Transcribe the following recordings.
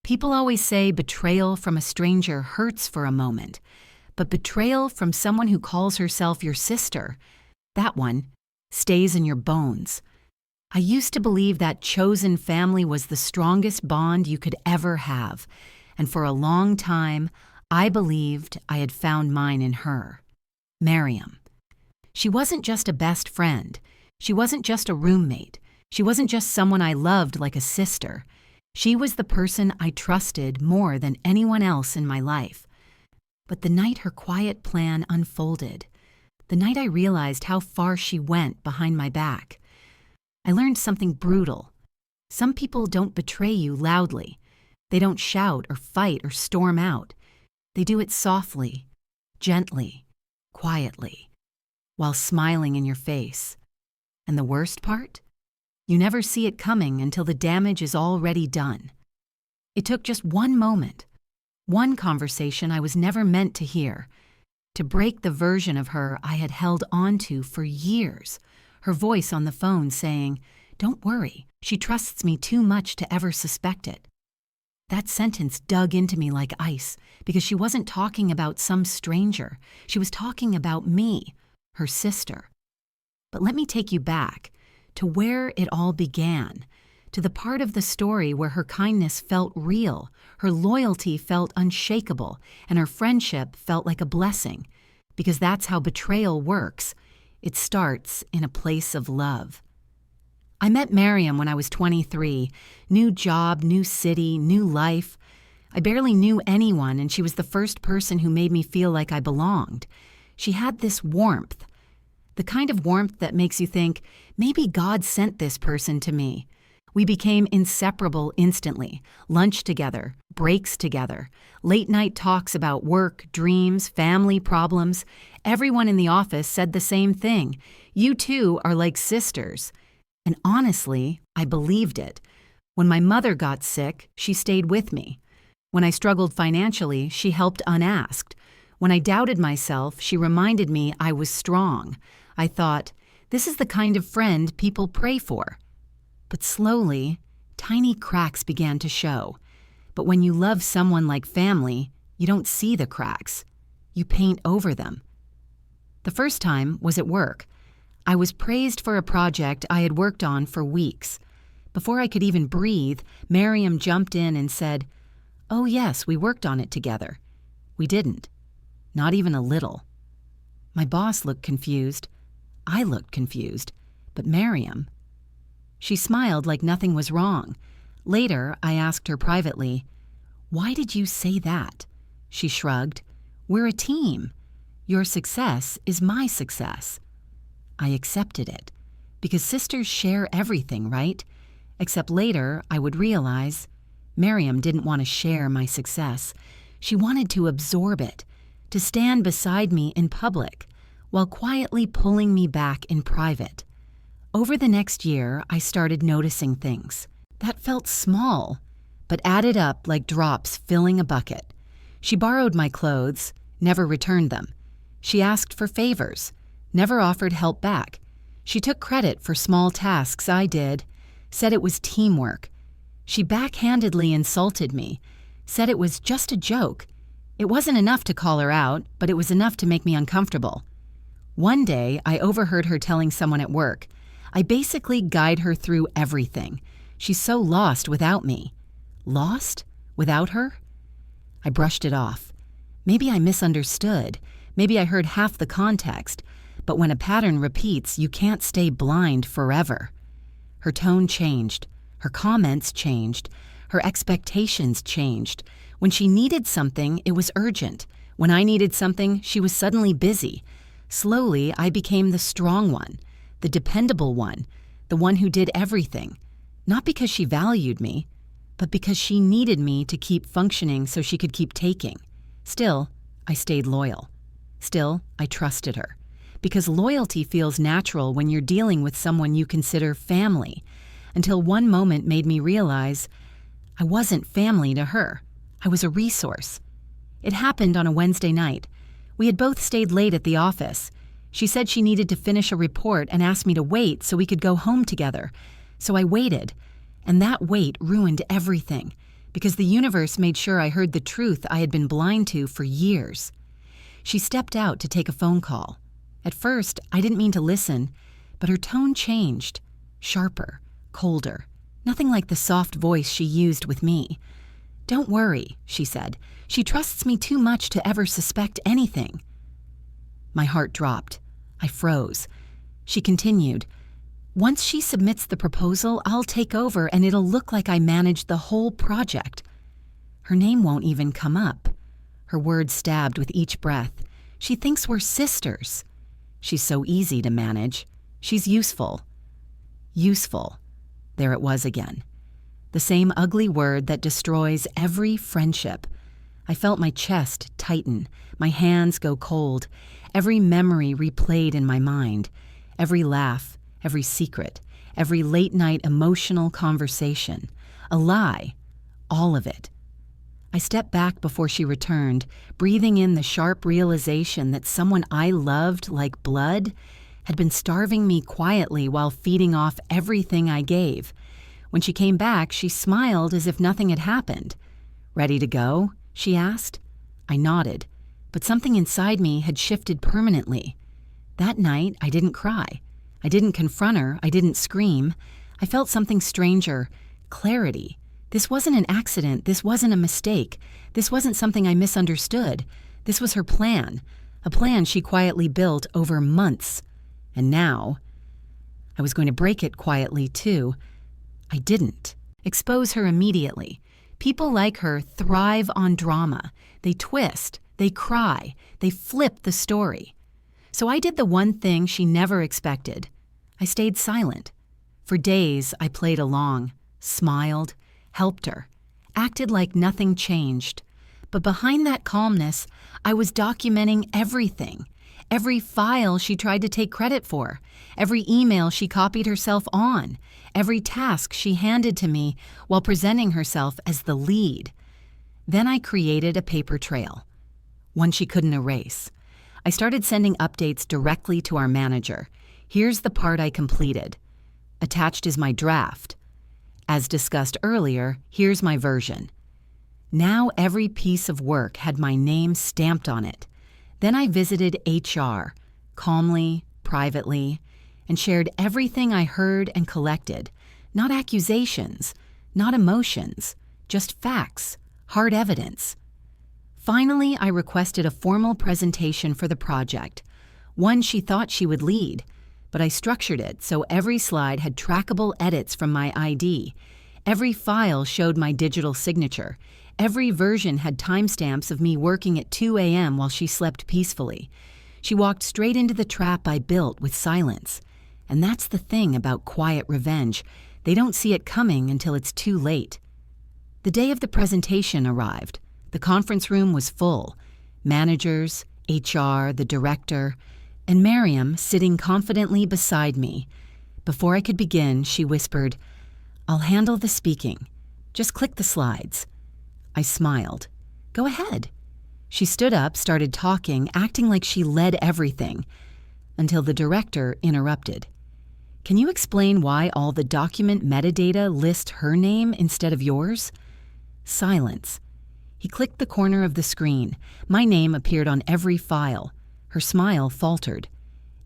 People always say betrayal from a stranger hurts for a moment, but betrayal from someone who calls herself your sister, that one, stays in your bones. I used to believe that chosen family was the strongest bond you could ever have, and for a long time, I believed I had found mine in her, Miriam. She wasn't just a best friend. She wasn't just a roommate. She wasn't just someone I loved like a sister. She was the person I trusted more than anyone else in my life. But the night her quiet plan unfolded, the night I realized how far she went behind my back, I learned something brutal. Some people don't betray you loudly. They don't shout or fight or storm out. They do it softly, gently, quietly, while smiling in your face. And the worst part? You never see it coming until the damage is already done. It took just one moment, one conversation I was never meant to hear, to break the version of her I had held on to for years, her voice on the phone saying, "Don't worry, she trusts me too much to ever suspect it." That sentence dug into me like ice because she wasn't talking about some stranger. She was talking about me, her sister. But let me take you back to where it all began, to the part of the story where her kindness felt real, her loyalty felt unshakable, and her friendship felt like a blessing, because that's how betrayal works. It starts in a place of love. I met Miriam when I was 23, new job, new city, new life. I barely knew anyone, and she was the first person who made me feel like I belonged. She had this warmth, the kind of warmth that makes you think, maybe God sent this person to me. We became inseparable instantly. Lunch together, breaks together, late night talks about work, dreams, family problems. Everyone in the office said the same thing. You two are like sisters. And honestly, I believed it. When my mother got sick, she stayed with me. When I struggled financially, she helped unasked. When I doubted myself, she reminded me I was strong. I thought, this is the kind of friend people pray for. But slowly, tiny cracks began to show. But when you love someone like family, you don't see the cracks. You paint over them. The first time was at work. I was praised for a project I had worked on for weeks. Before I could even breathe, Miriam jumped in and said, "Oh yes, we worked on it together." We didn't. Not even a little. My boss looked confused. I looked confused. But Miriam... She smiled like nothing was wrong. Later, I asked her privately, "Why did you say that?" She shrugged. "We're a team. Your success is my success." I accepted it, because sisters share everything, right? Except later, I would realize Miriam didn't want to share my success. She wanted to absorb it, to stand beside me in public, while quietly pulling me back in private. Over the next year, I started noticing things that felt small, but added up like drops filling a bucket. She borrowed my clothes, never returned them. She asked for favors, never offered help back. She took credit for small tasks I did, said it was teamwork. She backhandedly insulted me, said it was just a joke. It wasn't enough to call her out, but it was enough to make me uncomfortable. One day, I overheard her telling someone at work, "I basically guide her through everything. She's so lost without me." Lost? Without her? I brushed it off. Maybe I misunderstood. Maybe I heard half the context. But when a pattern repeats, you can't stay blind forever. Her tone changed. Her comments changed. Her expectations changed. When she needed something, it was urgent. When I needed something, she was suddenly busy. Slowly, I became the strong one, the dependable one, the one who did everything. Not because she valued me, but because she needed me to keep functioning so she could keep taking. Still, I stayed loyal. Still, I trusted her. Because loyalty feels natural when you're dealing with someone you consider family, until one moment made me realize I wasn't family to her. I was a resource. It happened on a Wednesday night. We had both stayed late at the office. She said she needed to finish a report and asked me to wait so we could go home together. So I waited, and that wait ruined everything, because the universe made sure I heard the truth I had been blind to for years. She stepped out to take a phone call. At first, I didn't mean to listen, but her tone changed, sharper, colder, nothing like the soft voice she used with me. "Don't worry," she said. "She trusts me too much to ever suspect anything." My heart dropped. I froze. She continued, "Once she submits the proposal, I'll take over and it'll look like I managed the whole project. Her name won't even come up." Her words stabbed with each breath. "She thinks we're sisters. She's so easy to manage. She's useful." Useful. There it was again. The same ugly word that destroys every friendship. I felt my chest tighten, my hands go cold, every memory replayed in my mind, every laugh, every secret, every late-night emotional conversation. A lie. All of it. I stepped back before she returned, breathing in the sharp realization that someone I loved like blood had been starving me quietly while feeding off everything I gave. When she came back, she smiled as if nothing had happened. "Ready to go?" she asked. I nodded, but something inside me had shifted permanently. That night, I didn't cry. I didn't confront her. I didn't scream. I felt something stranger, clarity. This wasn't an accident. This wasn't a mistake. This wasn't something I misunderstood. This was her plan, a plan she quietly built over months. And now, I was going to break it quietly, too. I didn't. Expose her immediately. People like her thrive on drama. They twist, they cry, they flip the story. So I did the one thing she never expected. I stayed silent. For days, I played along, smiled, helped her, acted like nothing changed. But behind that calmness, I was documenting everything. Every file she tried to take credit for, every email she copied herself on, every task she handed to me while presenting herself as the lead. Then I created a paper trail, one she couldn't erase. I started sending updates directly to our manager. Here's the part I completed. Attached is my draft. As discussed earlier, here's my version. Now every piece of work had my name stamped on it. Then I visited HR, calmly, privately, and shared everything I heard and collected. Not accusations, not emotions, just facts, hard evidence. Finally, I requested a formal presentation for the project, one she thought she would lead, but I structured it so every slide had trackable edits from my ID. Every file showed my digital signature. Every version had timestamps of me working at 2 a.m. while she slept peacefully. She walked straight into the trap I built with silence. And that's the thing about quiet revenge. They don't see it coming until it's too late. The day of the presentation arrived. The conference room was full. Managers, HR, the director, and Miriam sitting confidently beside me. Before I could begin, she whispered, "I'll handle the speaking. Just click the slides." I smiled. "Go ahead." She stood up, started talking, acting like she led everything, until the director interrupted. "Can you explain why all the document metadata list her name instead of yours?" Silence. He clicked the corner of the screen. My name appeared on every file. Her smile faltered.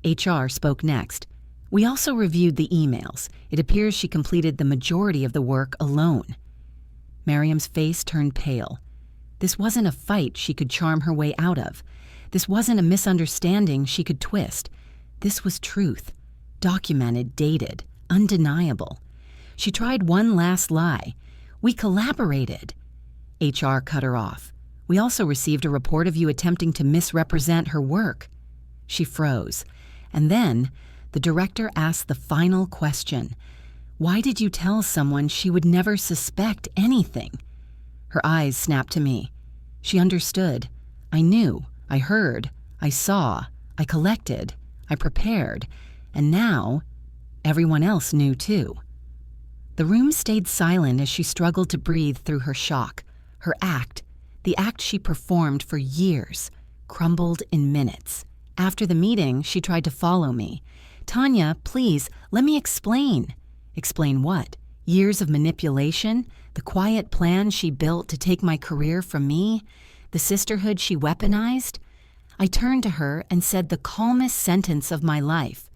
HR spoke next. "We also reviewed the emails. It appears she completed the majority of the work alone." Miriam's face turned pale. This wasn't a fight she could charm her way out of. This wasn't a misunderstanding she could twist. This was truth. Documented, dated, undeniable. She tried one last lie. "We collaborated." HR cut her off. "We also received a report of you attempting to misrepresent her work." She froze. And then the director asked the final question. "Why did you tell someone she would never suspect anything?" Her eyes snapped to me. She understood. I knew. I heard. I saw. I collected. I prepared. And now, everyone else knew too. The room stayed silent as she struggled to breathe through her shock. Her act, the act she performed for years, crumbled in minutes. After the meeting, she tried to follow me. "Tanya, please, let me explain." Explain what? Years of manipulation? The quiet plan she built to take my career from me, the sisterhood she weaponized, I turned to her and said the calmest sentence of my life.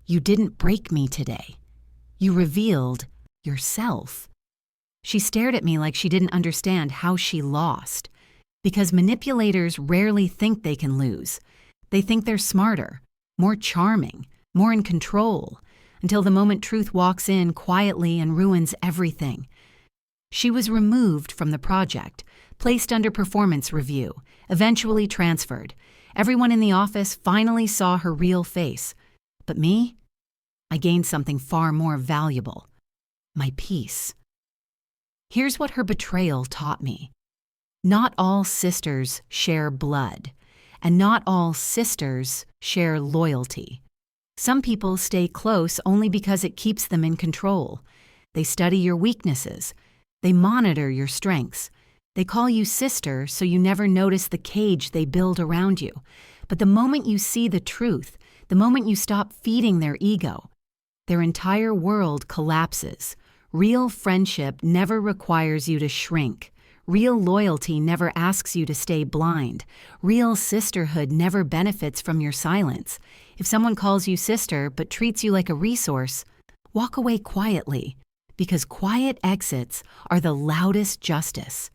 You didn't break me today. You revealed yourself. She stared at me like she didn't understand how she lost. Because manipulators rarely think they can lose. They think they're smarter, more charming, more in control, until the moment truth walks in quietly and ruins everything. She was removed from the project, placed under performance review, eventually transferred. Everyone in the office finally saw her real face. But me? I gained something far more valuable. My peace. Here's what her betrayal taught me. Not all sisters share blood, and not all sisters share loyalty. Some people stay close only because it keeps them in control. They study your weaknesses. They monitor your strengths. They call you sister so you never notice the cage they build around you. But the moment you see the truth, the moment you stop feeding their ego, their entire world collapses. Real friendship never requires you to shrink. Real loyalty never asks you to stay blind. Real sisterhood never benefits from your silence. If someone calls you sister but treats you like a resource, walk away quietly, because quiet exits are the loudest justice.